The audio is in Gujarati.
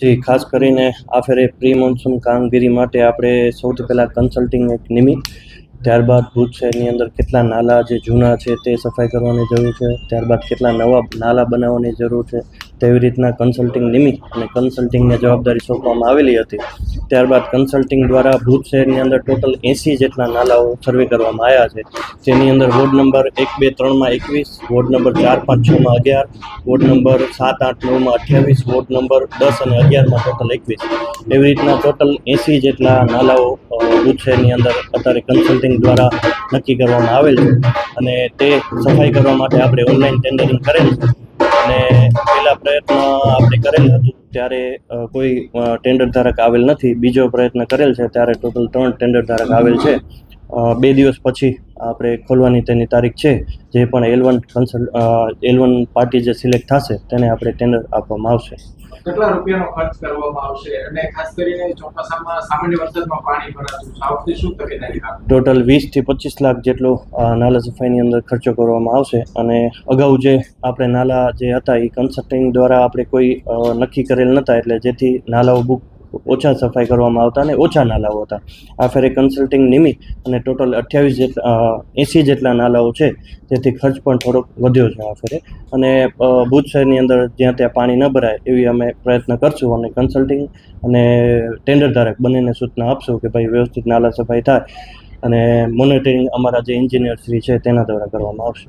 જી, ખાસ કરીને આ ફેરે પ્રી મોન્સૂન કામગીરી માટે આપણે સૌથી પહેલાં કન્સલ્ટિંગ એક નિમી, ત્યારબાદ ભુજ શહેરની અંદર કેટલા નાલા જે જૂના છે તે સફાઈ કરવાની જરૂર છે, ત્યારબાદ કેટલા નવા નાલા બનાવવાની જરૂર છે, તેવી રીતના કન્સલ્ટિંગ નિમી અને કન્સલ્ટિંગને જવાબદારી સોંપવામાં આવેલી હતી. ત્યારબાદ કન્સલ્ટિંગ દ્વારા ભુજ શહેરની અંદર ટોટલ 80 જેટલા નાલાઓ સર્વે કરવામાં આવ્યા છે, જેની અંદર ward number 1, 2, 3માં 21, ward number 4, 5, 6માં 11, ward number 7, 8, 9માં 28, ward number 10 અને 11માં ટોટલ 21. એવી રીતના ટોટલ 80 જેટલા નાલાઓ ભુજ શહેરની અંદર અત્યારે કન્સલ્ટિંગ દ્વારા નક્કી કરવામાં આવેલ છે અને તે સફાઈ કરવા માટે આપણે ઓનલાઈન ટેન્ડરિંગ કરેલ છે. અને પહેલા પ્રયત્ન આપણે કરેલ હતું ત્યારે કોઈ ટેન્ડર ધારક આવેલ નથી. બીજો પ્રયત્ન કરેલ છે ત્યારે ટોટલ 3 ટેન્ડર ધારક આવેલ છે. 2 દિવસ પછી આપણે ખોલવાની તેની તારીખ છે. જે પણ L1 પાર્ટી જે સિલેક્ટ થશે તેને આપણે ટેન્ડર આપવામાં આવશે. કેટલા રૂપિયાનો ખર્ચ કરવામાં આવશે અને ખાસ કરીને ચોમાસામાં સામાન્ય વરસાદમાં પાણી ભરાતું સાવચેતી શું તકેદારી રાખવી? ટોટલ 20 થી 25 લાખ જેટલો નાલા સફાઈની અંદર ખર્ચો કરવામાં આવશે. અને અગાઉ જે આપણે નાલા જે હતા એ કન્સલ્ટિંગ દ્વારા આપણે કોઈ નક્કી કરેલ નહોતા, એટલે જેથી નાલાઓ ઓછા સફાઈ કરવામાં આવતા અને ઓછા નાલાઓ હતા. આ ફેરે કન્સલ્ટિંગ નિમી અને ટોટલ 80 જેટલા નાલાઓ છે, જેથી ખર્ચ પણ થોડોક વધ્યો છે આ ફેરે. અને ભુજ શહેરની અંદર જ્યાં ત્યાં પાણી ન ભરાય એવી અમે પ્રયત્ન કરશું અને કન્સલ્ટિંગ અને ટેન્ડર ધારક બંનેને સૂચના આપશું કે ભાઈ વ્યવસ્થિત નાલા સફાઈ થાય અને મોનિટરિંગ અમારા જે એન્જિનિયર શ્રી છે તેના દ્વારા કરવામાં આવશે.